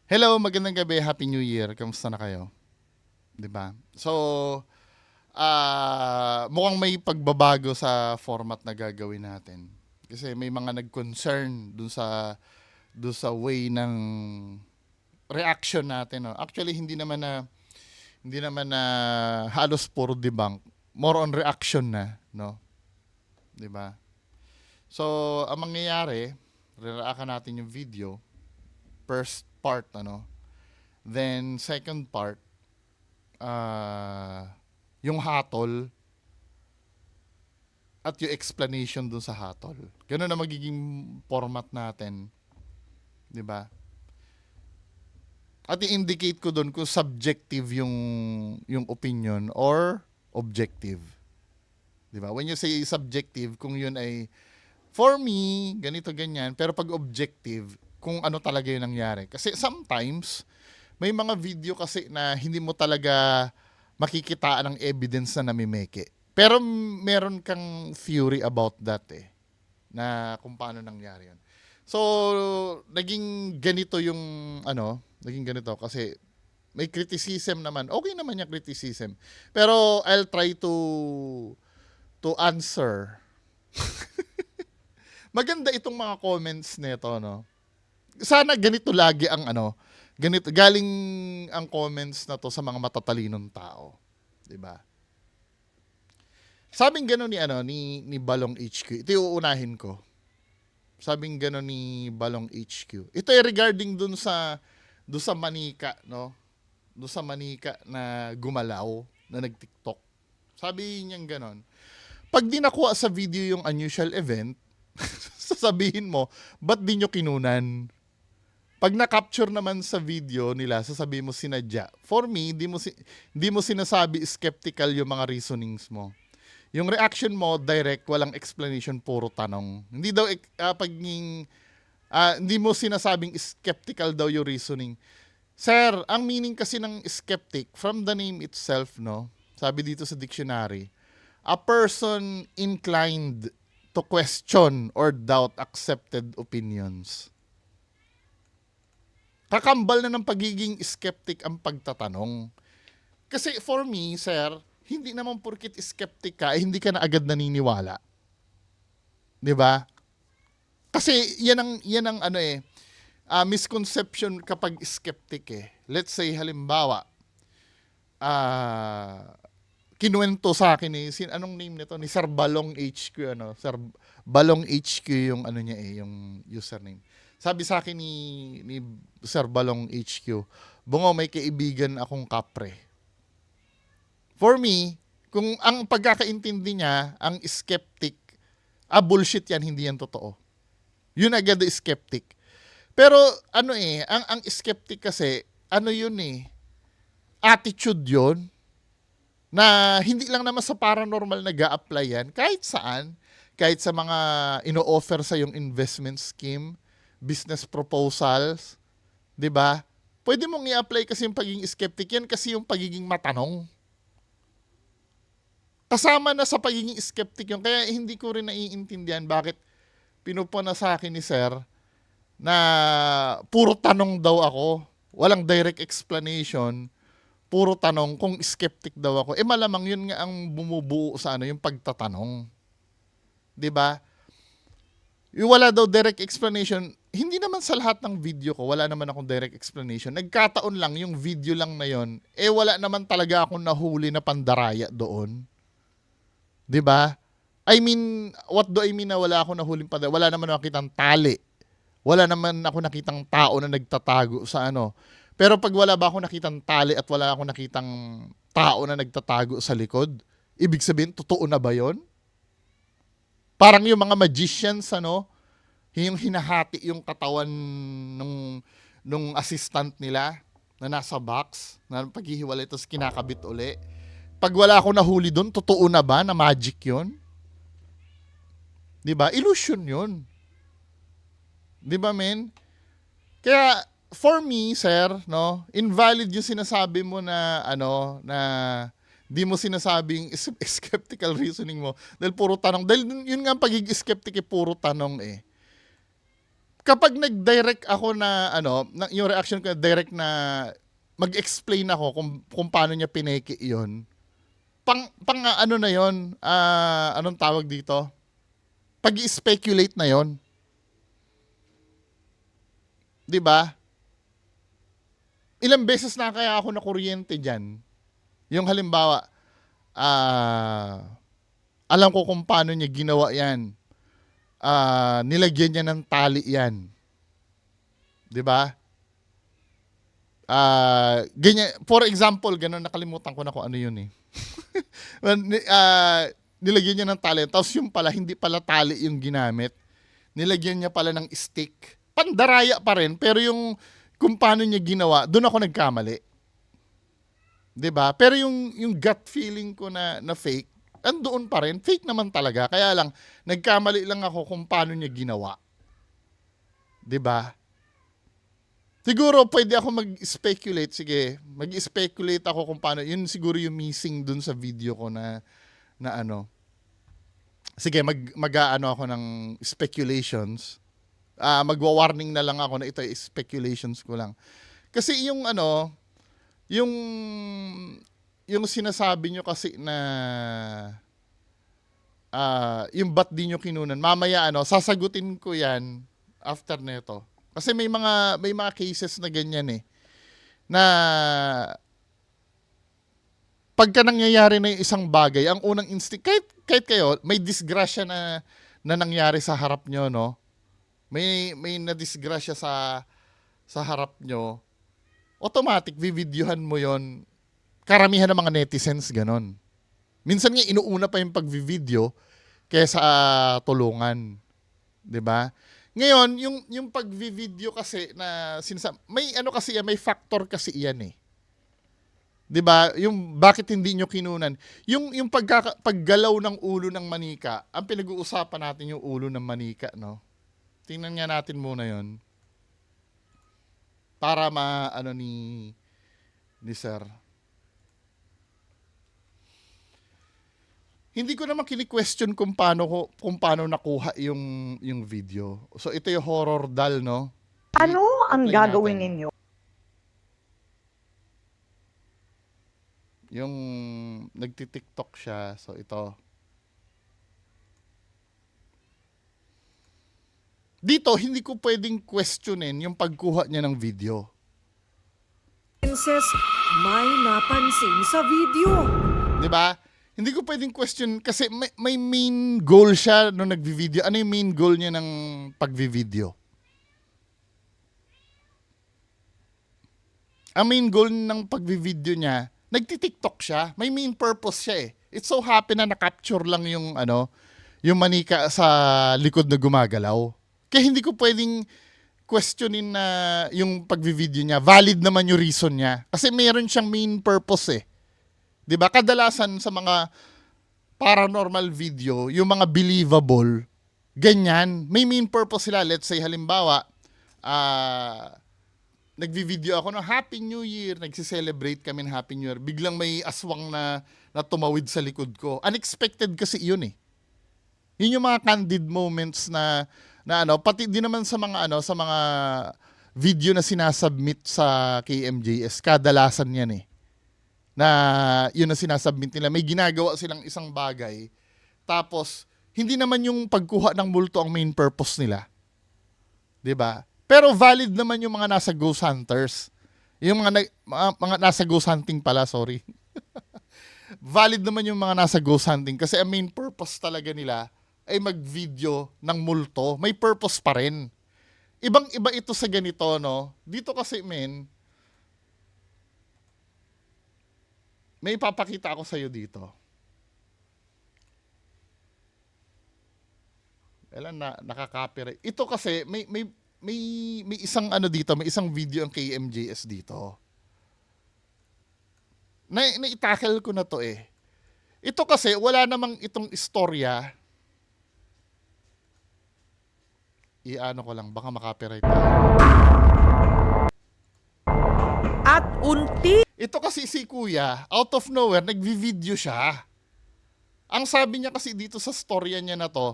Hello, magandang gabi, Happy New Year. Kamusta na kayo? 'Di ba? So, mukhang may pagbabago sa format na gagawin natin. Kasi may mga nag-concern dun sa way ng reaction natin, no. Actually, hindi naman na halos puro debunk, more on reaction na, no, 'di ba? So, ang mangyayari, re-reactan natin yung video, first part ano, then second part, yung hatol at yung explanation dun sa hatol. Ganun na magiging format natin, 'di ba? At i-indicate ko doon kung subjective yung opinion or objective, 'di ba? When you say subjective, kung yun ay for me, ganito ganyan, pero pag objective, kung ano talaga yung nangyari. Kasi sometimes may mga video kasi na hindi mo talaga makikitaan ng evidence na namimeke. Pero meron kang theory about that na kung paano nangyari yun. So, naging ganito kasi may criticism naman. Okay naman yung criticism. Pero I'll try to answer. Maganda itong mga comments nito, no? Sana ganito lagi ang ganito galing ang comments na to sa mga matatalinong tao, 'di ba? Sabing gano'n ni Balong HQ. Ito yung uunahin ko. Sabing gano'n ni Balong HQ. Ito ay regarding dun sa manika, no? Dun sa manika na gumalaw, na nag-TikTok. Sabi niya gano'n. Pag di nakuha sa video yung unusual event, sasabihin mo, ba't di nyo kinunan? Pag na-capture naman sa video nila, sasabihin mo sinadya. For me, di mo sinasabi skeptical yung mga reasonings mo. Yung reaction mo, direct, walang explanation, puro tanong. Hindi daw, hindi mo sinasabing skeptical daw yung reasoning. Sir, ang meaning kasi ng skeptic, from the name itself, no? Sabi dito sa dictionary, a person inclined to question or doubt accepted opinions. Kakambal na ng pagiging skeptic ang pagtatanong. Kasi for me, sir, hindi naman porkit skeptic ka, hindi ka na agad naniniwala. 'Di ba? Kasi yan ang misconception kapag skeptic Let's say halimbawa, ah kinuwento sa akin anong name nito ni Sir Balong HQ Sir Balong HQ yung niya yung username. Sabi sa akin ni Sir Balong HQ, "Bungo, may kaibigan akong kapre." For me, kung ang pagkakaintindi niya, ang skeptic, bullshit yan, hindi yan totoo. Yun agad the skeptic. Pero ang skeptic kasi, yun attitude yun, na hindi lang naman sa paranormal nag-a-apply yan, kahit saan, kahit sa mga ino-offer sa yung investment scheme, business proposals, 'di ba? Pwede mong i-apply kasi yung pagiging skeptic yan kasi yung pagiging matanong. Kasama na sa pagiging skeptic yun. Kaya hindi ko rin naiintindihan bakit pinupuna sa akin ni Sir na puro tanong daw ako. Walang direct explanation. Puro tanong kung skeptic daw ako. Malamang yun nga ang bumubuo sa yung pagtatanong. 'Di ba? Yung wala daw direct explanation, hindi naman sa lahat ng video ko, wala naman akong direct explanation. Nagkataon lang, yung video lang na yon, wala naman talaga akong nahuli na pandaraya doon. 'Di ba? I mean, what do I mean na wala akong nahuling pandaraya? Wala naman ako nakitang tali. Wala naman ako nakitang tao na nagtatago sa Pero pag wala ba ako nakitang tali at wala ako nakitang tao na nagtatago sa likod, ibig sabihin, totoo na ba yon? Parang yung mga magicians, yung hinahati yung katawan nung assistant nila na nasa box, na paghihiwalay tapos kinakabit uli. Pag wala ako nahuli doon, totoo na ba na magic yun? 'Di ba? Illusion yun. 'Di ba, men? Kaya for me, sir, no, invalid yung sinasabi mo na na di mo sinasabing skeptical reasoning mo dahil puro tanong. Dahil yun nga ang pagiging skeptic puro tanong kapag nag-direct ako na yung reaction ko direct na mag-explain ako kung paano niya pineke 'yon. Pang ano na 'yon, anong tawag dito? Pag-i-speculate na 'yon. 'Di ba? Ilang beses na kaya ako na kuryente diyan. Yung halimbawa, alam ko kung paano niya ginawa 'yan. Nilagyan niya ng tali 'yan. 'Di ba? Ganyan, for example, ganun, nakalimutan ko na kung ano yun eh. Nilagyan niya ng tali, tapos yung pala, hindi pala tali yung ginamit. Nilagyan niya pala ng stick. Pandaraya pa rin, pero yung kung paano niya ginawa, doon ako nagkamali. 'Di ba? Pero yung gut feeling ko na fake, andoon pa rin, fake naman talaga. Kaya lang, nagkamali lang ako kung paano niya ginawa. 'Di ba? Siguro pwede ako mag-speculate. Sige, mag-speculate ako kung paano. Yun siguro yung missing dun sa video ko na ano. Sige, mag-ano ako ng speculations. Magwa-warning na lang ako na ito ay speculations ko lang. Kasi yung yung sinasabi nyo kasi na yung ba't di nyo kinunan. Mamaya sasagutin ko yan after nito. Kasi may mga cases na ganyan eh. Na pagka nangyayari na yung isang bagay, ang unang instinct, kahit kayo, may disgrasya na nangyari sa harap nyo, no? May na-disgrasya sa harap nyo, automatic, vivideohan mo yon. Karamihan ng mga netizens, ganon. Minsan nga, inuuna pa yung pag-video kaysa tulungan. 'Di ba? Ngayon, yung pag-video kasi na may kasi yan, may factor kasi yan eh. 'Di ba? Yung bakit hindi nyo kinunan. Yung paggalaw ng ulo ng manika, ang pinag-uusapan natin yung ulo ng manika, no? Tingnan nga natin muna 'yon. Para ni Sir. Hindi ko naman kini-question kung paano nakuha yung video. So ito yung horror doll, no? Ano ang I-play gagawin natin. ninyo? Yung nagti-TikTok siya. So ito. Dito, hindi ko pwedeng questionin yung pagkuha niya ng video. Princess, may napansin sa video. 'Di ba? Hindi ko pwedeng question kasi may main goal siya nung nagvi-video. Ano yung main goal niya ng pagvi-video? Ang main goal ng pagvi-video niya, nagti-TikTok siya. May main purpose siya eh. It so happen na na-capture lang yung yung manika sa likod na gumagalaw. Kaya hindi ko pwedeng questionin na yung pagvi-video niya. Valid naman yung reason niya. Kasi meron siyang main purpose eh. 'Di ba? Kadalasan sa mga paranormal video, yung mga believable, ganyan, may main purpose sila. Let's say halimbawa, nagvi-video ako ng Happy New Year, nagsi-celebrate kami ng Happy New Year. Biglang may aswang na tumawid sa likod ko. Unexpected kasi 'yun eh. Yun yung mga candid moments na pati din naman sa mga video na sinasubmit sa KMJS, kadalasan yan eh. Na yun na sinasubmit nila. May ginagawa silang isang bagay. Tapos, hindi naman yung pagkuha ng multo ang main purpose nila. 'Di ba? Pero valid naman yung mga nasa ghost hunters. Yung mga nasa ghost hunting pala, sorry. Valid naman yung mga nasa ghost hunting kasi ang main purpose talaga nila ay mag-video ng multo. May purpose pa rin. Ibang-iba ito sa ganito, no? Dito kasi, may ipapakita ako sa'yo dito. Nakaka-copyright. Ito kasi, may isang dito, may isang video ang KMJS dito. Na-tackle ko na to eh. Ito kasi, wala namang itong istorya. I-ano ko lang, baka makopyright tayo. At unti Ito kasi si Kuya, out of nowhere, nagvi-video siya. Ang sabi niya kasi dito sa storya niya na to,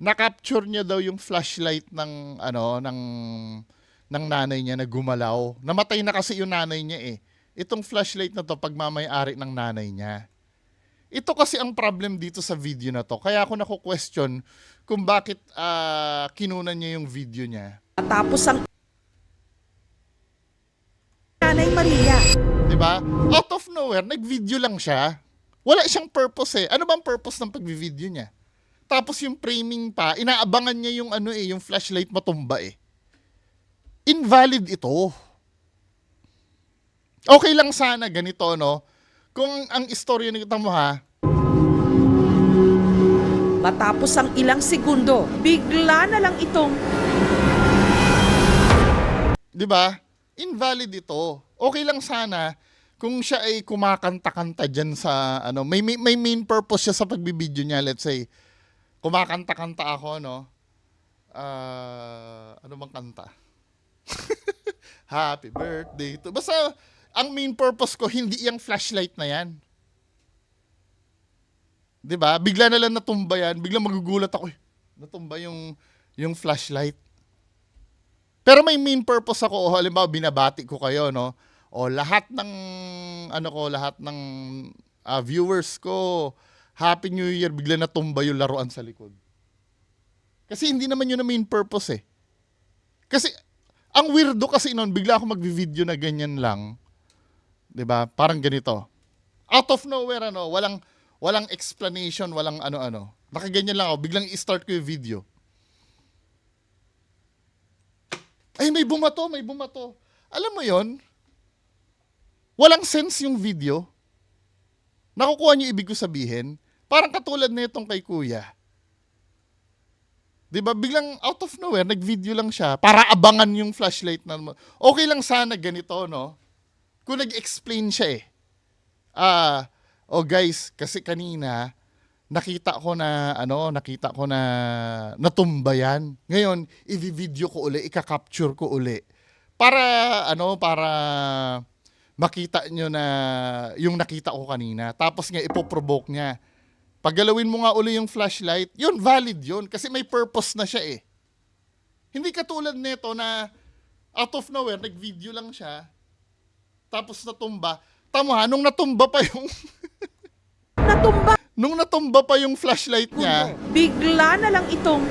na-capture niya daw yung flashlight ng ng nanay niya na gumalaw. Namatay na kasi yung nanay niya eh. Itong flashlight na to pagmamay-ari ng nanay niya. Ito kasi ang problem dito sa video na to. Kaya ako nako-question kung bakit kinunan niya yung video niya. Matapos ang Nanay Maria. 'Di ba? Out of nowhere, nag-video lang siya. Wala siyang purpose eh. Ano bang purpose ng pag-video niya? Tapos yung framing pa, inaabangan niya yung yung flashlight matumba eh. Invalid ito. Okay lang sana ganito, no? Kung ang istorya nito mo ha, Matapos ang ilang segundo, bigla na lang itong 'di ba? Invalid ito. Okay lang sana kung siya ay kumakanta-kanta diyan sa may main purpose siya sa pagbibideo niya, let's say. Kumakanta-kanta ako, no? Ano bang kanta? Happy birthday to. Basta ang main purpose ko hindi yung flashlight na 'yan. 'Di ba? Bigla na lang natumba 'yan, biglang magugulat ako. Natumba yung flashlight. Pero may main purpose ako, halimbawa binabati ko kayo, no? O lahat ng lahat ng viewers ko, Happy New Year, bigla natumba yung laruan sa likod. Kasi hindi naman yun ang main purpose eh. Kasi ang weirdo kasi noon, bigla ako magvi-video na ganyan lang. 'Di ba? Parang ganito. Out of nowhere walang explanation, walang ano-ano. Nakaganyan lang ako, biglang i-start ko yung video. Ay, may bumato. Alam mo yon? Walang sense yung video. Nakukuha niyo ibig ko sabihin? Parang katulad na itong kay Kuya. 'Di ba? Biglang out of nowhere, nag-video lang siya para abangan yung flashlight na. Okay lang sana ganito, no? Kung nag-explain siya eh. Guys, kasi kanina nakita ko na natumba yan. Ngayon, i-video ko uli, i-capture ko uli. Para makita nyo na yung nakita ko kanina. Tapos nga ipoprovoke niya. Paggalawin mo nga uli yung flashlight, yun, valid yun. Kasi may purpose na siya eh. Hindi katulad nito na out of nowhere, nag-video lang siya. Tapos natumba. Tama, nung natumba pa yung natumba. nung natumba pa yung flashlight niya, Bigla na lang itong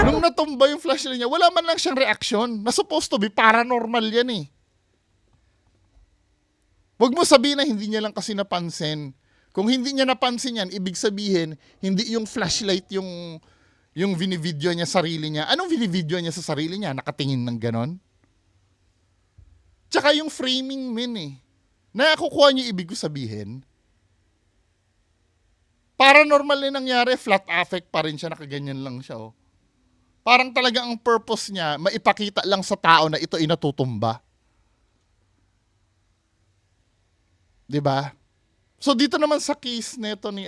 nung natumba yung flashlight niya, wala man lang siyang reaction. Na supposed to be paranormal yan eh. Huwag mo sabihin na hindi niya lang kasi napansin. Kung hindi niya napansin yan, ibig sabihin, hindi yung flashlight yung vinivideo niya sarili niya. Anong vinivideo niya sa sarili niya? Nakatingin ng ganon? Tsaka yung framing eh. Nakukuha niyo ibig ko sabihin. Paranormal na nangyari, flat affect pa rin siya, nakaganyan lang siya oh. Parang talaga ang purpose niya, maipakita lang sa tao na ito ay natutumba. 'Di ba? So dito naman sa case nito ni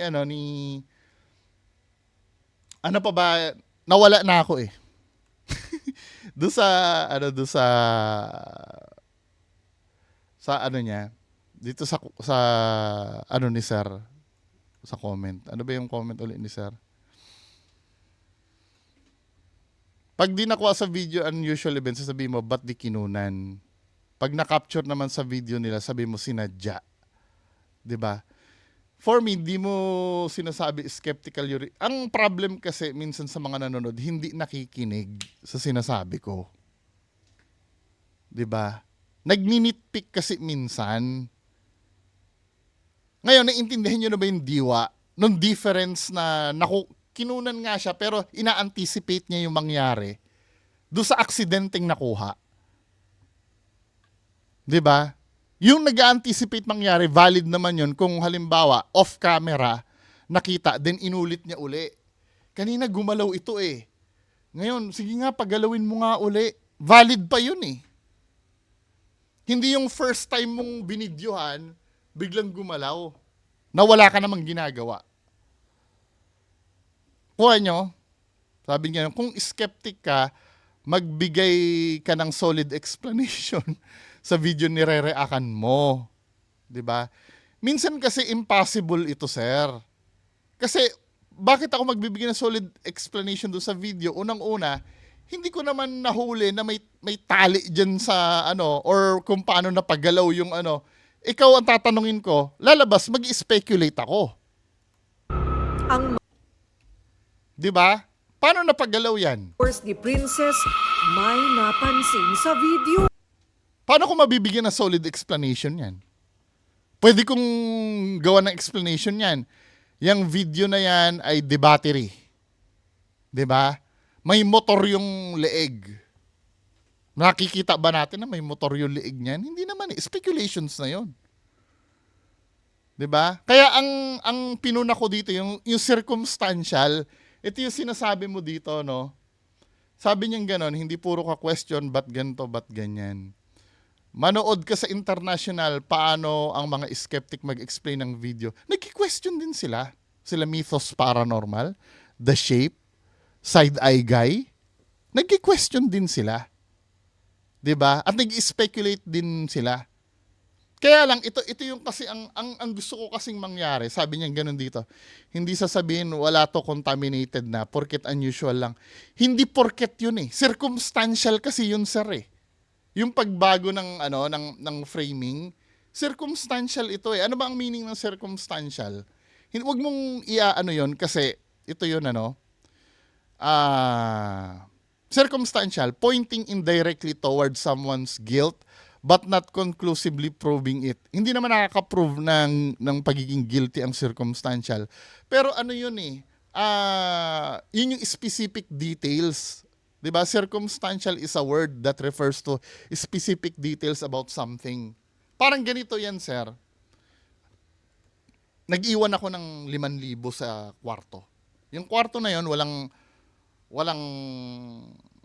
ano pa ba, nawala na ako eh. doon sa niya, dito sa ni Sir, sa comment. Ano ba yung comment ulit ni Sir? Pag di nakuha sa video unusual events, sasabihin mo, ba't di kinunan? Pag na-capture naman sa video nila, sabi mo sinadya. 'Di ba? For me, di mo sinasabi skeptical yung... Ang problem kasi minsan sa mga nanonood, hindi nakikinig sa sinasabi ko. 'Di ba? Nagninitpick kasi minsan. Ngayon, naiintindihan nyo na ba yung diwa? Nung difference na kinunan nga siya pero ina-anticipate niya yung mangyari doon sa aksidenteng nakuha. 'Di ba? Yung nag-anticipate mangyari, valid naman yun kung halimbawa off camera nakita then inulit niya uli. Kanina gumalaw ito eh. Ngayon, sige nga pagalawin mo nga uli. Valid pa yun eh. Hindi yung first time mong binidyohan, biglang gumalaw na wala ka namang ginagawa. Kuha nyo, sabi niya, kung skeptic ka, magbigay ka ng solid explanation sa video nire-reakan mo. 'Di ba? Minsan kasi impossible ito, sir. Kasi bakit ako magbibigay ng solid explanation doon sa video? Unang-una, hindi ko naman nahuli na may tali dyan sa ano, or kung paano napagalaw yung ano. Ikaw ang tatanungin ko, lalabas, mag-speculate ako. Ang 'Di ba? Paano napagalaw yan? First ni Princess may napansin sa video. Paano ko mabibigyan ng solid explanation yan? Pwede kong gawa ng explanation yan. Yang video na yan ay debattery. 'Di ba? May motor yung leeg. Nakikita ba natin na may motor yung leeg niyan? Hindi naman eh. Speculations na yon. 'Di ba? Kaya ang pinuna ko dito yung circumstantial, ito yung sinasabi mo dito, no? Sabi niya gano'n, hindi puro ka question, ba't ganito, ba't ganyan. Manood ka sa international, paano ang mga skeptic mag-explain ng video. Nagki-question din sila. Sila Mythos Paranormal, The Shape, Side Eye Guy. Nagki-question din sila. 'Di ba? At nag-speculate din sila. Kaya lang, ito yung kasi ang gusto ko kasing mangyari. Sabi niya gano'n dito. Hindi sasabihin, wala to contaminated na, porket unusual lang. Hindi porket yun eh. Circumstantial kasi yun, sir eh. Yung pagbago ng framing, circumstantial ito eh. Ano ba ang meaning ng circumstantial? Huwag mong yon kasi ito yun circumstantial, pointing indirectly towards someone's guilt but not conclusively proving it. Hindi naman nakaka-prove ng pagiging guilty ang circumstantial. Pero ano yun eh, yun yung specific details. 'Di ba? Circumstantial is a word that refers to specific details about something. Parang ganito yan, sir. Nag-iwan ako ng 5,000 sa kwarto. Yung kwarto na yon walang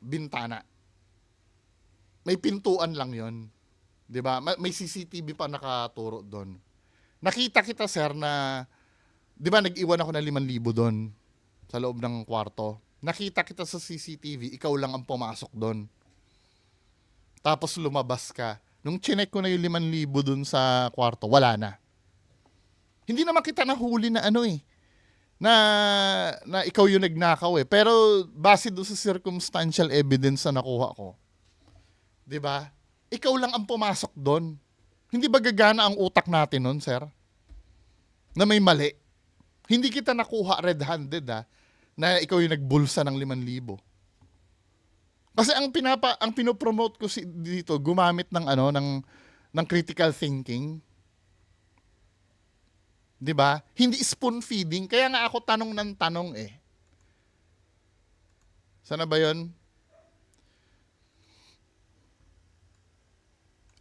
bintana. May pintuan lang yon. 'Di ba? May CCTV pa nakaturo doon. Nakita kita, sir, na 'di ba nag-iwan ako ng 5,000 doon sa loob ng kwarto. Nakita kita sa CCTV, ikaw lang ang pumasok doon. Tapos lumabas ka. Nung chinek ko na yung 5,000 doon sa kwarto, wala na. Hindi naman kita nahuli na na ikaw yung nagnakaw eh. Pero base doon sa circumstantial evidence na nakuha ko, 'di ba? Ikaw lang ang pumasok doon. Hindi ba gagana ang utak natin noon, sir? Na may mali. Hindi kita nakuha red-handed na ikaw yung nagbulsa ng 5,000. Kasi ang pinopromote ko dito, gumamit ng critical thinking. 'Di ba? Hindi spoon feeding, kaya nga ako tanong ng tanong eh. Sana ba 'yon?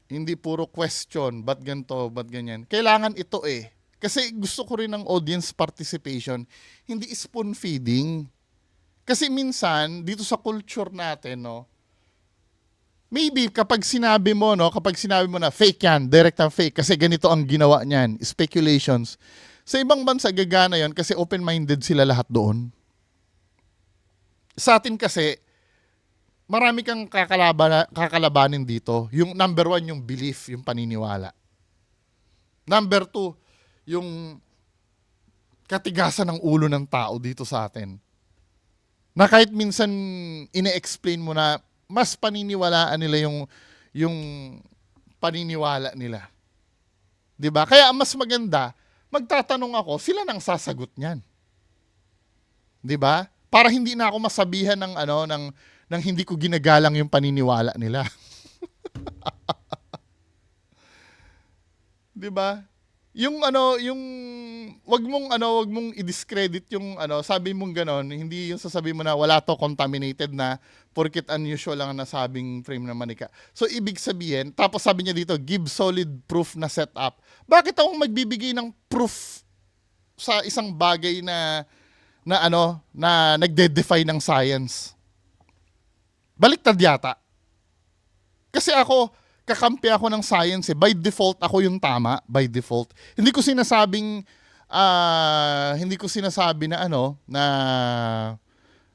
Hindi puro question, ba't ganito, ba't ganyan. Kailangan ito eh. Kasi gusto ko rin ng audience participation, hindi spoon feeding. Kasi minsan, dito sa culture natin, maybe kapag sinabi mo na fake yan, direct ang fake, kasi ganito ang ginawa niyan, speculations. Sa ibang bansa, gagana yon kasi open-minded sila lahat doon. Sa atin kasi, marami kang kakalabanin dito. Yung number 1, yung belief, yung paniniwala. Number 2, yung katigasan ng ulo ng tao dito sa atin. Na kahit minsan ine-explain mo na mas paniniwalaan nila yung paniniwala nila. 'Di ba? Kaya mas maganda, magtatanong ako, sila nang sasagot niyan. 'Di ba? Para hindi na ako masabihan ng hindi ko ginagalang yung paniniwala nila. 'Di ba? Yung wag mong i-discredit yung sabi mong ganon, hindi yung sasabihin mo na wala to contaminated na porket unusual lang ang nasabing frame na manika. So ibig sabihin, tapos sabi niya dito, give solid proof na setup. Bakit ako magbibigay ng proof sa isang bagay na nagde-defy ng science? Baliktad yata. Kasi kakampi ako ng science eh. By default, ako yung tama. By default. Hindi ko sinasabing na na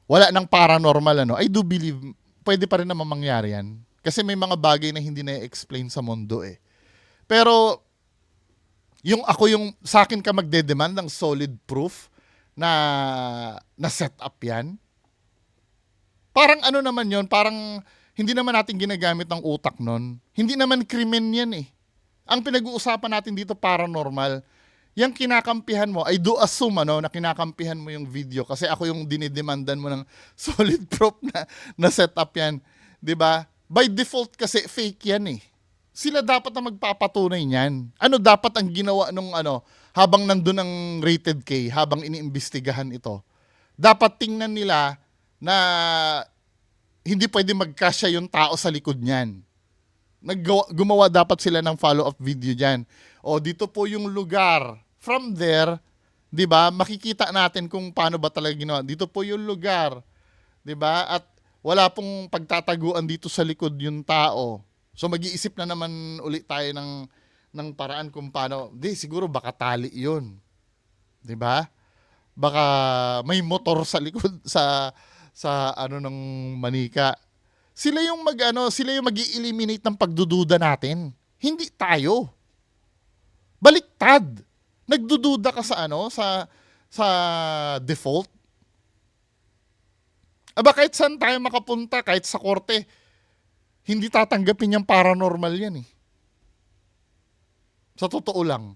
wala ng paranormal I do believe pwede pa rin naman mangyari yan. Kasi may mga bagay na hindi na-explain sa mundo eh. Pero sa akin ka magde-demand ng solid proof na set up yan? Parang ano naman yon, parang hindi naman natin ginagamit ng utak nun. Hindi naman krimen yan eh. Ang pinag-uusapan natin dito paranormal. Yung kinakampihan mo, I do assume na kinakampihan mo yung video kasi ako yung dinidemandan mo ng solid proof na setup yan. 'Di ba? By default kasi fake yan eh. Sila dapat na magpapatunay niyan. Ano dapat ang ginawa nung habang nandun ang rated K, habang iniimbestigahan ito? Dapat tingnan nila na hindi pwede magkasya yung tao sa likod niyan. Gumawa dapat sila ng follow-up video dyan. O, dito po yung lugar. From there, di ba, makikita natin kung paano ba talaga ginawa. Dito po yung lugar. Di ba? At wala pong pagtataguan dito sa likod yung tao. So, mag-iisip na naman ulit tayo ng paraan kung paano. Di, siguro baka tali yun. Di ba? Baka may motor sa likod sa ng manika. Sila yung sila yung magi-eliminate ng pagdududa natin. Hindi tayo. Baliktad. Nagdududa ka sa default. Aba, kahit saan tayo makapunta, kahit sa korte, hindi tatanggapin yung paranormal yan eh. Sa totoo lang.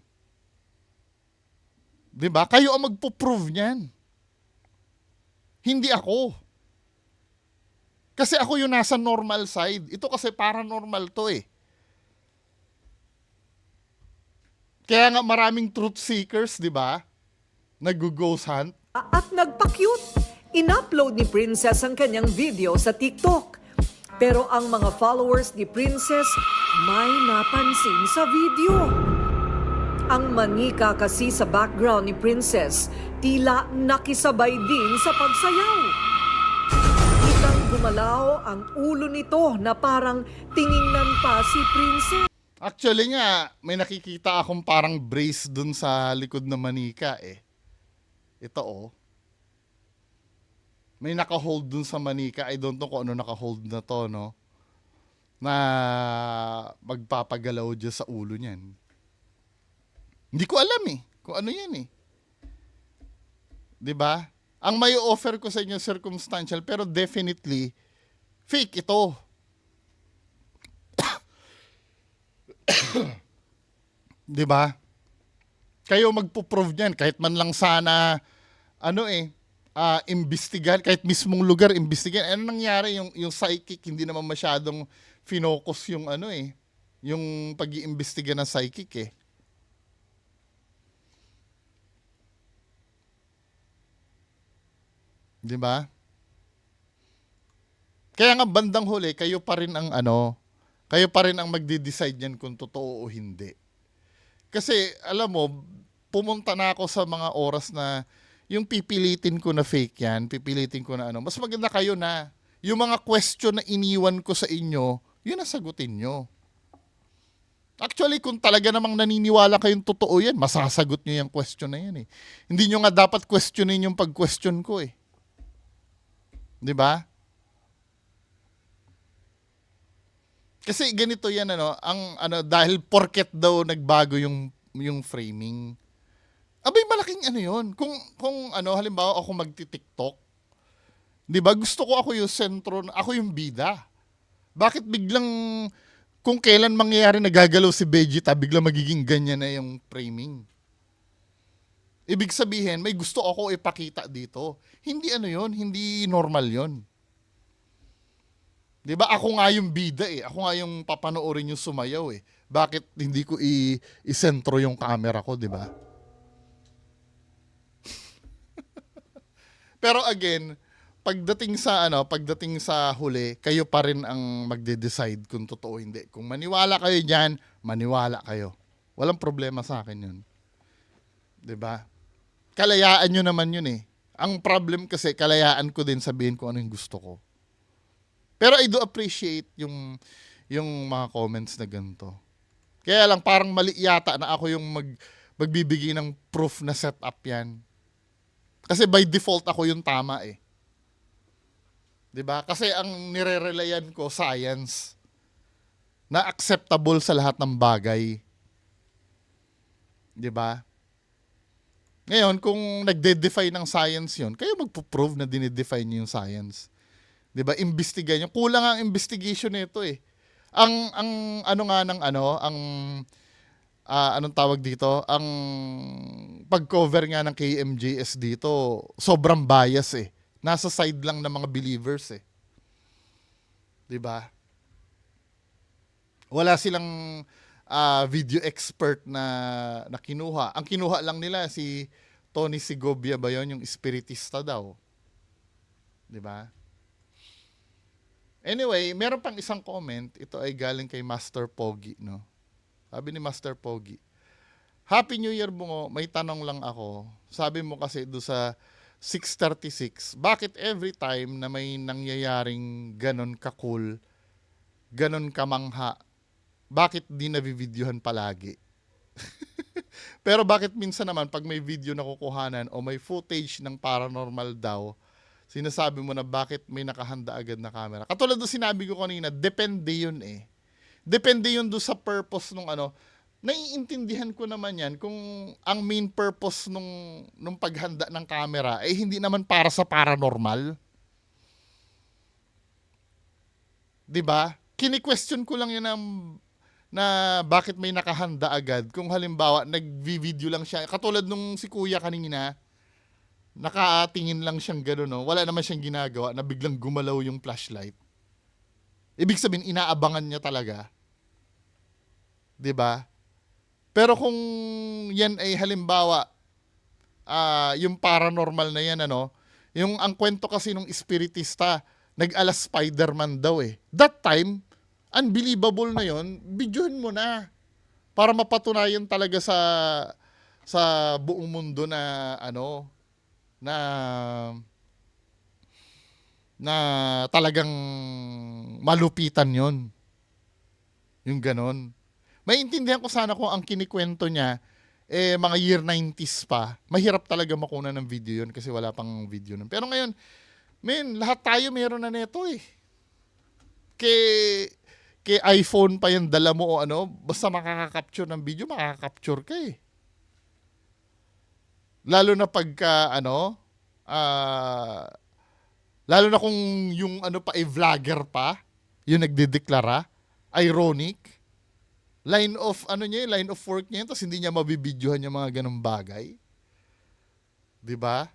'Di ba? Kayo ang magpo-prove niyan. Hindi ako. Kasi ako yung nasa normal side. Ito kasi paranormal to eh. Kaya nga maraming truth seekers, di ba? Nag-ghost hunt. At nagpa-cute. In-upload ni Princess ang kanyang video sa TikTok. Pero ang mga followers ni Princess may napansin sa video. Ang manika kasi sa background ni Princess tila nakisabay din sa pagsayaw. Kitang gumalaw ang ulo nito na parang tiningnan pa si Princess. Actually nga, may nakikita akong parang brace dun sa likod ng manika eh. Ito oh. May naka-hold dun sa manika. I don't know kung ano naka-hold na to, no? Na magpapagalaw dyan sa ulo niyan. Hindi ko alam eh. Kung ano yan eh. 'Di ba? Ang may offer ko sa inyo circumstantial pero definitely fake ito. 'Di ba? Kayo magpo-prove niyan kahit man lang sana imbestigahan kahit mismong lugar imbestigahan. Ano nangyari yung psychic hindi naman masyadong finocus yung yung pag-iimbestiga ng psychic eh. 'Di ba? Kaya nga bandang huli, kayo pa rin ang magde-decide niyan kung totoo o hindi. Kasi alam mo, pumunta na ako sa mga oras na yung pipilitin ko na fake yan, pipilitin ko na mas maganda kayo na yung mga question na iniwan ko sa inyo, yun ang sagutin nyo. Actually, kung talaga namang naniniwala kayong totoo yan, masasagot nyo yung question na yan eh. Hindi nyo nga dapat questionin yung pag-question ko eh. 'Di ba? Kasi ganito 'yan dahil porket daw nagbago yung framing. Abay malaking 'yon. Kung halimbawa ako magti-TikTok, 'di ba? Gusto ko ako yung sentro, ako yung bida. Bakit biglang kung kailan mangyayari nagagalaw si Vegeta, biglang magiging ganyan na yung framing? Ibig sabihin, may gusto ako ipakita dito. Hindi hindi normal yon. 'Di ba? Ako nga yung bida eh. Ako nga yung papanoorin yung sumayaw eh. Bakit hindi ko isentro yung camera ko, 'di ba? Pero again, pagdating sa huli, kayo pa rin ang magde-decide kung totoo o hindi. Kung maniwala kayo diyan, maniwala kayo. Walang problema sa akin 'yun. 'Di ba? Kalayaan nyo naman yun eh. Ang problem kasi, kalayaan ko din sabihin kung ano yung gusto ko. Pero I do appreciate yung mga comments na ganito. Kaya lang parang mali yata na ako yung magbibigay ng proof na setup yan. Kasi by default ako yung tama eh. 'Di ba? Kasi ang nire-relayan ko science na acceptable sa lahat ng bagay. 'Di ba? Ngayon, kung nagde-defy ng science yun, kayo magpo-prove na dinidefy niyo yung science. 'Di ba? Imbestigahan niyo. Kulang ang investigation nito eh. Ang ano nga ng ano, ang anong tawag dito? Ang pag-cover nga ng KMJS dito, sobrang bias eh. Nasa side lang ng mga believers eh. 'Di ba? Wala silang video expert na kinuha. Ang kinuha lang nila si Tony Segovia ba yun, yung espiritista daw. 'Di ba? Anyway, meron pang isang comment. Ito ay galing kay Master Pogi, no? Sabi ni Master Pogi, Happy New Year Bungo, may tanong lang ako. Sabi mo kasi do sa 636, bakit every time na may nangyayaring ganon ka-cool, ganon kamangha, bakit di nabivideohan palagi? Pero bakit minsan naman pag may video na kukuhanan o may footage ng paranormal daw, sinasabi mo na bakit may nakahanda agad na camera? Katulad do sinabi ko kanina, depende yun eh. Depende yun do sa purpose nung ano. Naiintindihan ko naman yan kung ang main purpose nung paghanda ng camera ay hindi naman para sa paranormal. 'Di ba? Kini-question ko lang yun na bakit may nakahanda agad kung halimbawa nagvi-video lang siya. Katulad nung si Kuya kanina, nakatingin lang siyang gano'n, no? Wala naman siyang ginagawa na biglang gumalaw yung flashlight. Ibig sabihin, inaabangan niya talaga. 'Di ba? Pero kung yan ay halimbawa, yung paranormal na yan, ano, yung ang kwento kasi nung espiritista, nag-ala Spider-Man daw eh. That time, unbelievable na yon, videohin mo na. Para mapatunayan talaga sa buong mundo na, ano, na talagang malupitan yon. Yung ganon. Maintindihan ko sana kung ang kinikwento niya, mga year 90s pa, mahirap talaga makuna ng video yun kasi wala pang video nun. Pero ngayon, lahat tayo meron na neto eh. Kay iPhone pa yan dala mo o ano, basta makaka-capture ng video, makaka-capture ka eh. Lalo na pagka, lalo na kung yung ano pa, vlogger pa, yung nagdedeklara, ironic, line of work niya, tapos hindi niya mabibidyohan yung mga ganong bagay. 'Di ba?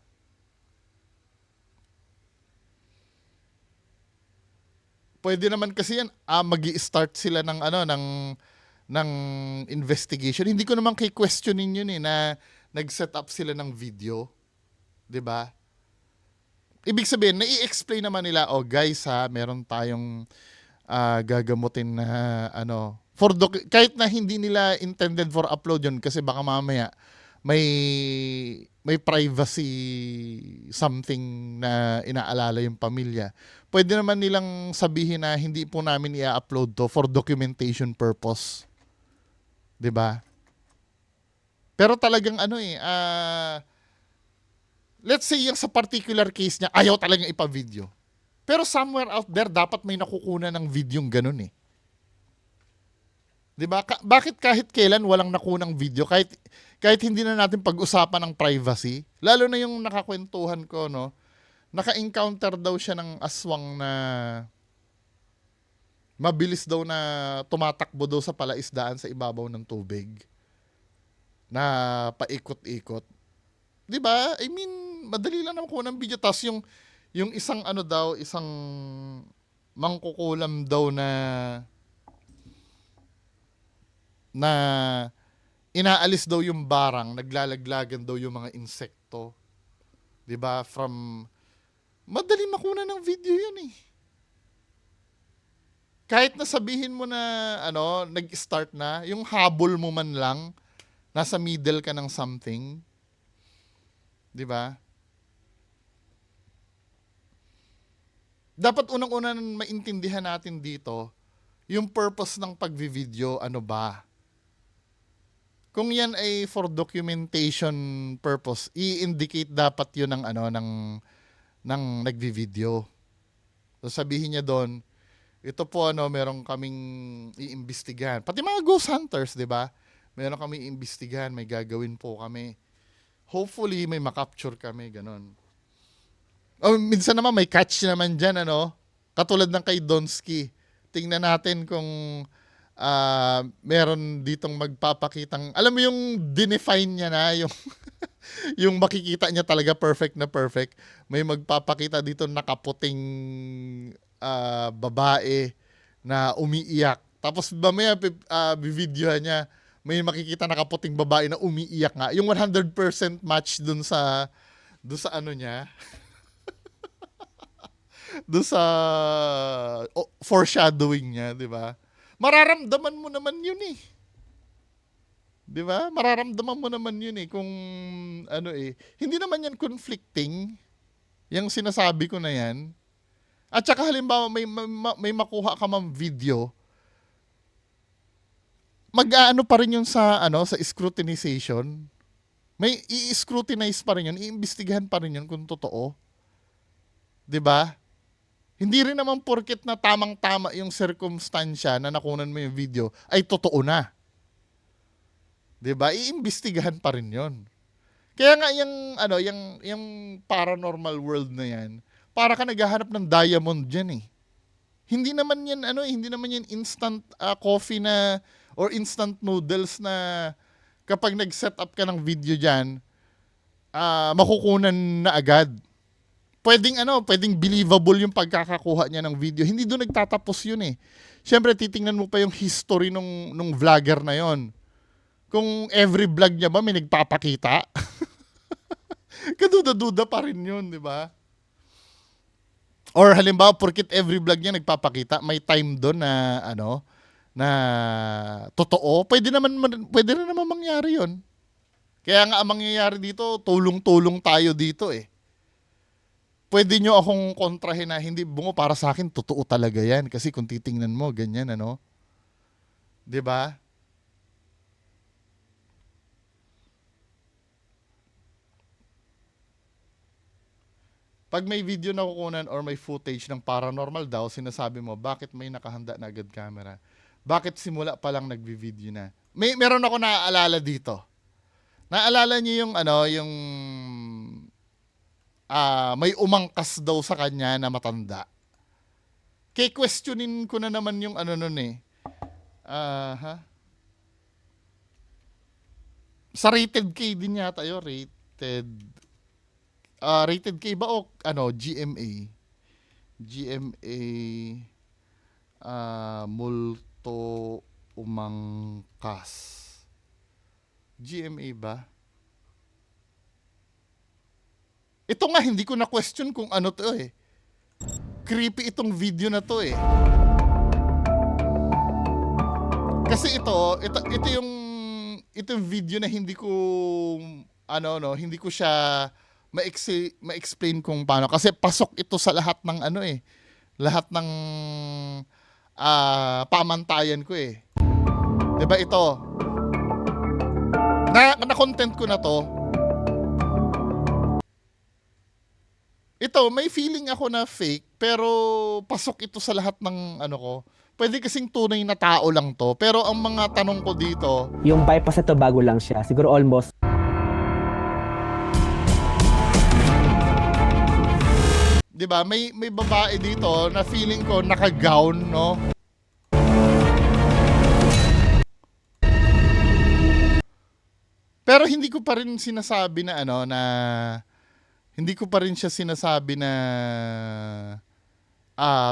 Pwede naman kasi yan, magi-start sila ng ng investigation. Hindi ko naman questionin yun eh, na nag-set up sila ng video. 'Di ba? Ibig sabihin, nai-explain naman nila, oh guys ha, meron tayong gagamutin na kahit na hindi nila intended for upload yun kasi baka mamaya may privacy something na inaalala yung pamilya. Pwede naman nilang sabihin na hindi po namin i-upload to for documentation purpose. 'Di ba? Pero talagang let's say yung sa particular case niya, ayaw talagang ipa-video. Pero somewhere out there, dapat may nakukunan ng videong ganun eh. 'Di ba? Bakit kahit kailan walang nakunang video, kahit hindi na natin pag-usapan ng privacy, lalo na yung nakakwentuhan ko, no, naka-encounter daw siya ng aswang na mabilis daw na tumatakbo daw sa palaisdaan sa ibabaw ng tubig na paikot-ikot. 'Di ba? I mean, madali lang naman kunang video. Tas yung isang isang mangkukulam daw na inaalis daw yung barang, naglalaglagan daw yung mga insekto. 'Di ba? Madali makuna ng video 'yun eh. Kahit na sabihin mo na nag-start na, yung habol mo man lang, nasa middle ka ng something. 'Di ba? Dapat unang-una maintindihan natin dito, yung purpose ng pagvi-video, ano ba? Kung yan ay for documentation purpose, i-indicate dapat yun ng nagvi-video. So sabihin niya doon, ito po meron kaming iimbestigahan. Pati mga ghost hunters, 'di ba? Meron kaming iimbestigahan, may gagawin po kami. Hopefully, may makapture kami, ganon. O, minsan naman may catch naman dyan, ano? Katulad ng kay Donsky. Tingnan natin kung meron ditong magpapakitang, alam mo yung dinefine niya na, yung, yung makikita niya talaga perfect na perfect. May magpapakita dito nakaputing babae na umiiyak. Tapos mamaya bibidyohan niya, may makikita nakaputing babae na umiiyak nga. Yung 100% match dun sa ano niya, dun sa foreshadowing niya, di ba? Mararamdaman mo naman yun eh. Di ba? Mararamdaman mo naman yun eh kung ano eh. Hindi naman yan conflicting. Yung sinasabi ko na yan. At saka halimbawa may makuha ka mang video, mag-aano pa rin yun sa sa scrutinization. May i-scrutinize pa rin yun, iimbestigahan pa rin yun kung totoo. 'Di ba? Hindi rin naman porket na tamang-tama yung circumstansya na nakunan mo yung video ay totoo na. 'Di ba? Iimbestigahan pa rin 'yon. Kaya nga yung paranormal world na yan, para ka naghahanap ng diamond diyan eh. Hindi naman yan hindi naman yan instant coffee na or instant noodles na kapag nag-set up ka ng video diyan, makukunan na agad. Pwedeng believable yung pagkakakuha niya ng video. Hindi doon nagtatapos yun eh. Siyempre, titingnan mo pa yung history nung vlogger na yon. Kung every vlog niya ba may nagpapakita? Kaduda-duda pa rin yun, di ba? Or halimbawa, porkit every vlog niya nagpapakita, may time doon na na totoo, pwede rin naman mangyari yon. Kaya nga ang mangyayari dito, tulong-tulong tayo dito eh. Pwede nyo akong kontrahin na hindi bungo, para sa akin totoo talaga yan kasi kung titingnan mo ganyan 'di ba? Pag may video na kukunan or may footage ng paranormal daw, sinasabi mo, bakit may nakahanda na agad camera? Bakit simula pa lang nagvi-video na? Meron ako naaalala dito. Naalala niyo yung yung may umangkas daw sa kanya na matanda. Questionin ko na naman yung nun eh. Sa Rated K din yata yun, Rated K ba o GMA? GMA multo umangkas. GMA ba? Ito nga, hindi ko na question kung ano to eh. Creepy itong video na to eh. Kasi ito yung video na hindi ko hindi ko siya ma-explain kung paano, kasi pasok ito sa lahat ng lahat ng pamantayan ko eh. 'Di ba ito? Na content ko na to. Ito, may feeling ako na fake, pero pasok ito sa lahat ng ko. Pwede kasing tunay na tao lang to, pero ang mga tanong ko dito, Yung bypass na to bago lang siya. Siguro almost 'di ba? May babae dito na feeling ko naka-gown, no? Pero hindi ko pa rin sinasabi na hindi ko pa rin siya sinasabi na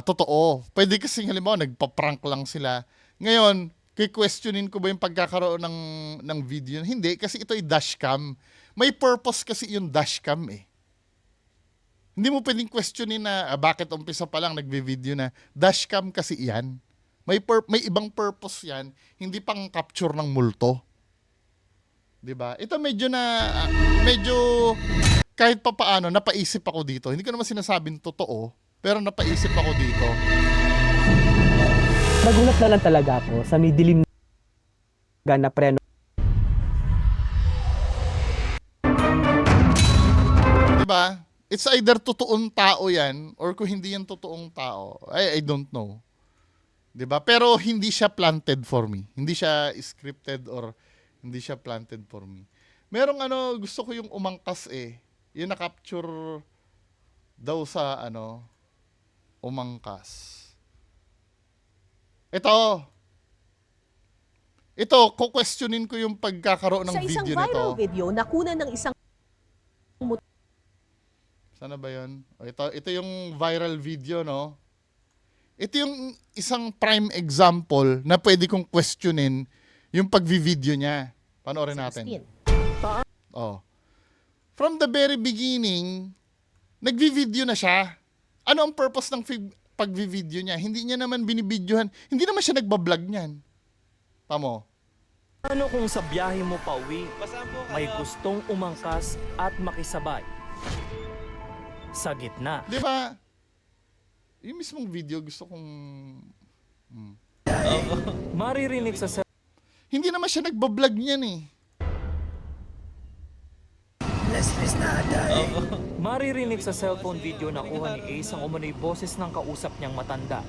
totoo. Pwede kasi halimbawa nagpa-prank lang sila. Ngayon, questionin ko ba yung pagkakaroon ng video? Hindi, kasi ito ay dashcam. May purpose kasi yung dashcam eh. Hindi mo pwedeng questionin na bakit umpisa pa lang nagvi-video na. Dashcam kasi yan. May ibang purpose yan, hindi pang capture ng multo. 'Di ba? Ito medyo kahit pa paano napaisip ako dito. Hindi ko naman sinasabing totoo, pero napaisip ako dito. nagulat na lang talaga ako sa may dilim na preno. 'Di ba? It's either totoong tao 'yan or kung hindi yan totoong tao. I don't know. 'Di ba? Pero hindi siya planted for me. Hindi siya scripted or hindi siya planted for me. Merong gusto ko yung umangkas eh. Yung na-capture daw sa umangkas. Ito, kukwestiyonin ko yung pagkakaroon ng Sa isang video nito. viral video na kunan ng isang Sana ba yun? Ito yung viral video, no? Ito yung isang prime example na pwede kong questionin yung pagvi-video niya. Panoorin natin. Oh. From the very beginning, nagvi-video na siya. Ano ang purpose ng pagvi-video niya? Hindi niya naman binibidyohan. Hindi naman siya nagbablog niyan. Tamo. Ano kung sa biyahe mo pauwi, may gustong umangkas at makisabay? Sa gitna. Di ba? Yung mismong video gusto kong... Maririnig sa Hindi naman siya nagbablog niyan eh. Maririnig sa cellphone video na kuha ni Ace ang umano'y boses ng kausap niyang matanda.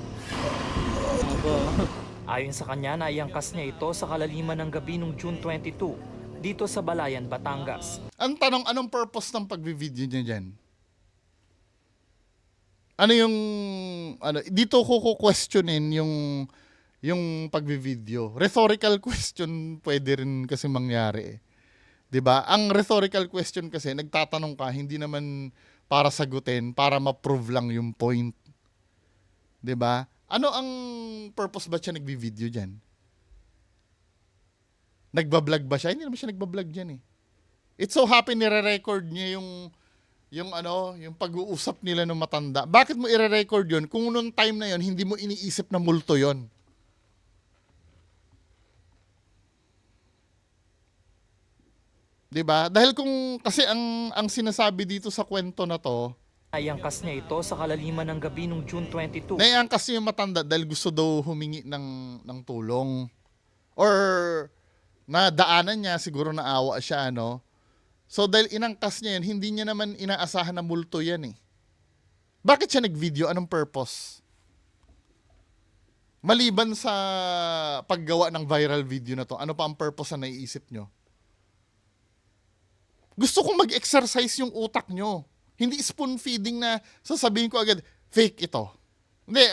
Ayon sa kanya, naiangkas niya ito sa kalaliman ng gabi noong June 22 dito sa Balayan, Batangas. Ang tanong, anong purpose ng pagvi-video niya dyan? Ano yung... dito ko questionin yung pagvi-video. Rhetorical question pwede rin kasi mangyari eh. 'Di ba? Ang rhetorical question kasi nagtatanong ka hindi naman para sagutin, para ma-prove lang yung point. 'Di ba? Ano ang purpose ba siya nagvi-video diyan? Nagba-vlog ba siya? Hindi naman siya nagba-vlog diyan eh. It's so happy nire-record niya yung pag-uusap nila ng matanda. Bakit mo ire-record yun? Kung noong time na yun, hindi mo iniisip na multo yun. Diba? Dahil kasi ang sinasabi dito sa kwento na to, Naiangkas niya ito sa kalaliman ng gabi noong June 22. naiangkas niya yung matanda dahil gusto daw humingi ng tulong. Or nadaanan niya, siguro naawa siya, So dahil inangkas niya yun, hindi niya naman inaasahan na multo yan eh. Bakit siya nag-video? Anong purpose? Maliban sa paggawa ng viral video na to, ano pa ang purpose na naiisip nyo? Gusto kong mag-exercise yung utak nyo. Hindi spoon feeding na sasabihin ko agad, fake ito. Hindi,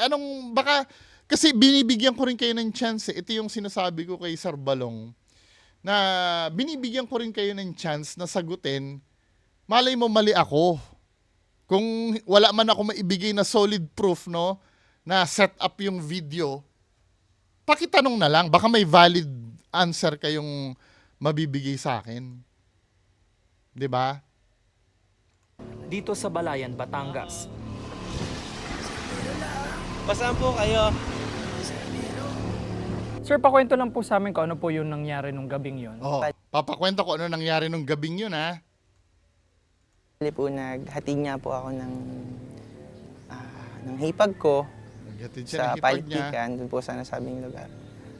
kasi binibigyan ko rin kayo ng chance eh. Ito yung sinasabi ko kay Sir Balong, na binibigyan ko rin kayo ng chance na sagutin, malay mo mali ako. Kung wala man ako maibigay na solid proof, na set up yung video, pakitanong na lang, baka may valid answer kayong mabibigay sa akin. 'Di ba? Dito sa Balayan, Batangas. Pasaan po kayo? Sir, pakwento lang po sa amin kung ano po yung nangyari nung gabing yun. Oh, papakwento ko ano nangyari nung gabing yun, ha? Bali po, naghatid niya po ako ng hipag ko Naghatid siya sa ng hipag niya. Paltikan, doon po sa nasabing lugar.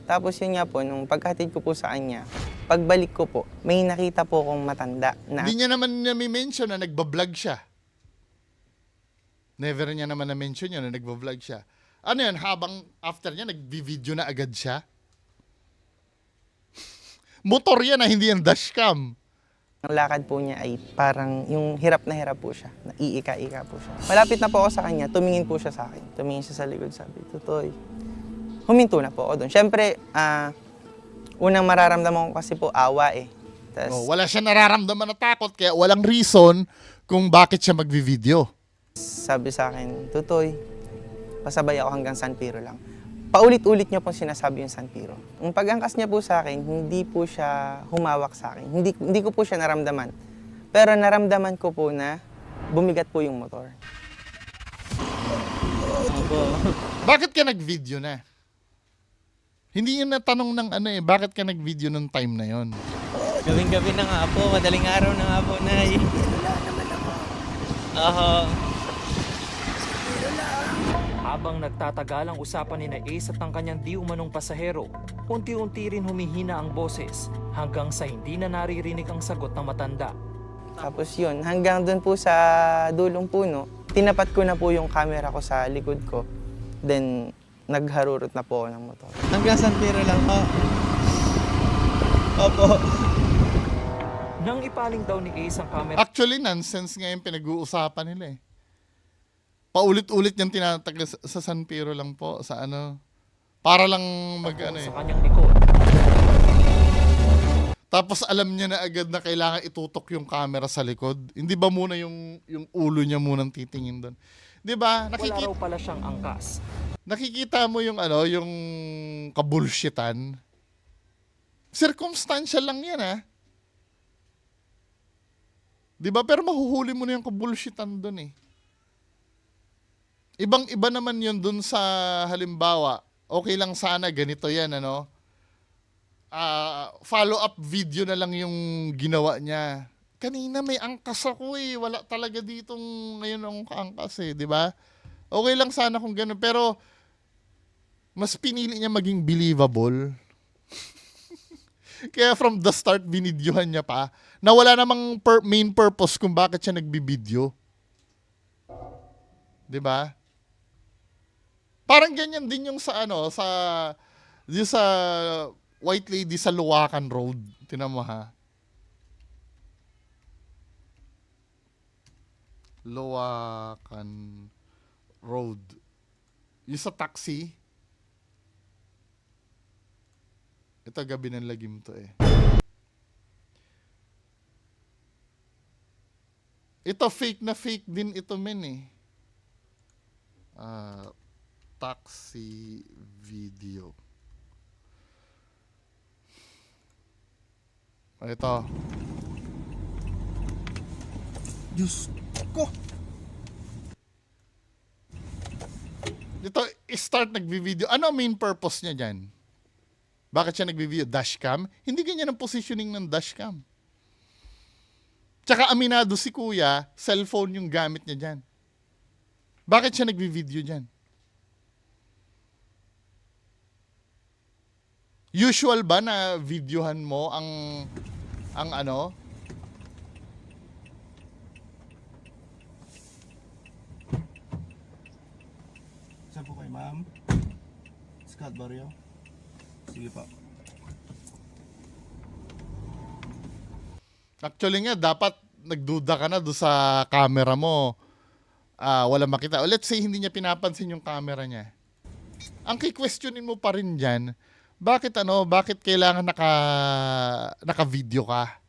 Tapos yun nga po, nung paghatid ko po sa kanya, pagbalik ko po, may nakita po akong matanda na Hindi niya naman nami-mention na nagbablog siya. Never niya naman na-mention yun na nagbablog siya. Ano yan, habang after niya, nag-video na agad siya? Motor yan na hindi yan dashcam. ang lakad po niya ay parang yung hirap na hirap po siya, naiika-ika po siya. Malapit na po ako sa kanya, tumingin po siya sa akin. Tumingin siya sa likod, sabi, Tutoy. Huminto na po ako doon. Siyempre, unang mararamdaman ko kasi po awa eh. Tas, Wala siya nararamdaman na takot, kaya walang reason kung bakit siya magvi-video. sabi sa akin, Tutoy, pasabay ako hanggang San Pedro lang. Paulit-ulit niya po sinasabi yung San Pedro. Yung pag-angkas niya po sa akin, hindi po siya humawak sa akin. Hindi ko po siya naramdaman. Pero naramdaman ko po na bumigat po yung motor. Bakit ka nag-video na? Hindi yun natanong ng bakit ka nag-video nung time na yon? Gabing-gabi na nga po, madaling araw na nga po, Nay. Habang nagtatagal ang usapan ni na Ace at ang kanyang di umanong pasahero, unti-unti rin humihina ang boses hanggang sa hindi na naririnig ang sagot ng matanda. Tapos yun, hanggang doon po sa dulong puno, tinapat ko na po yung camera ko sa likod ko. Then, nagharurot na po ako ng motor. Hanggang San Pedro lang po. Opo. Nang ipaling daw ni Ace ang camera Actually, nonsense nga yung pinag-uusapan nila eh. Paulit-ulit niyang tinatag sa San Pedro lang po, sa ano. Para lang mag-ano eh. sa kanyang likod. Tapos alam niya na agad na kailangan itutok yung camera sa likod. Hindi ba muna yung ulo niya munang titingin doon? 'Di ba? Wala raw pala siyang angkas. Nakikita mo yung ano, yung kabulshitan. Circumstantial lang 'yan ah. 'Di ba? Pero mahuhuli mo na yung kabulshitan doon eh. Ibang-iba naman yun doon sa halimbawa, okay lang sana ganito 'yan ano. Follow-up video na lang yung ginawa niya. Kanina may angkas ako eh. Wala talaga ditong ngayon ang angkas eh, di ba? Okay lang sana kung gano'n. Pero, mas pinili niya maging believable. Kaya from the start, binidyohan niya pa na wala namang main purpose kung bakit siya nagbibideo. Di ba? Parang ganyan din yung sa ano, yung sa white lady sa Luwakan Road. Tinan mo ha. Luwakan Road. Yung sa taxi. Ito gabi ng lagim to eh. Ito fake na fake din ito men eh. Taxi video. Ito. Diyos ko. Dito, start nagbi-video. Ano ang main purpose niya dyan? Bakit siya nagbi-video? Dashcam? Hindi ganyan ang positioning ng dashcam. Tsaka aminado si kuya, cellphone yung gamit niya dyan. Bakit siya nagbi-video dyan? Usual ba na videohan mo ang ano? Saan po kayo, ma'am? Scott Barrio? Sige pa. Actually nga, dapat nagduda ka na doon sa camera mo. Wala makita. O let's say, hindi niya pinapansin yung camera niya. Ang ki-questionin mo pa rin dyan, bakit kailangan naka-video ka?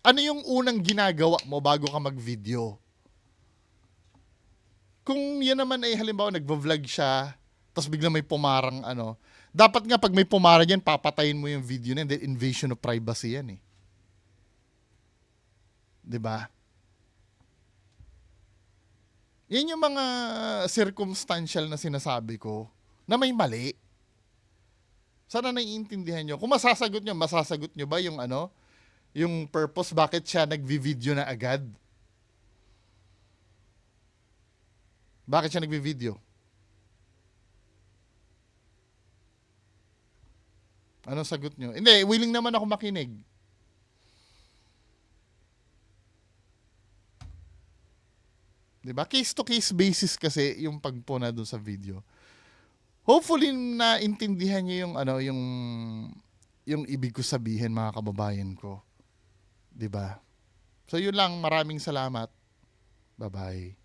Ano yung unang ginagawa mo bago ka mag-video? Kung yan naman ay halimbawa nagvo-vlog siya, tapos biglang may pumarang ano, dapat nga pag may pumarang yan, papatayin mo yung video na yan, invasion of privacy yan eh. 'Di ba? Yan yung mga circumstantial na sinasabi ko na may mali. Sana naiintindihan nyo. Kung masasagot nyo ba yung ano, yung purpose bakit siya nagvi-video na agad? Bakit siya nagvi-video? Anong sagot nyo? Hindi, willing naman ako makinig. Diba? Case to case basis kasi yung pagpuna doon sa video. Hopefully naintindihan niyo yung ano, yung ibig ko sabihin mga kababayan ko. 'Di ba? So yun lang, maraming salamat. Bye-bye.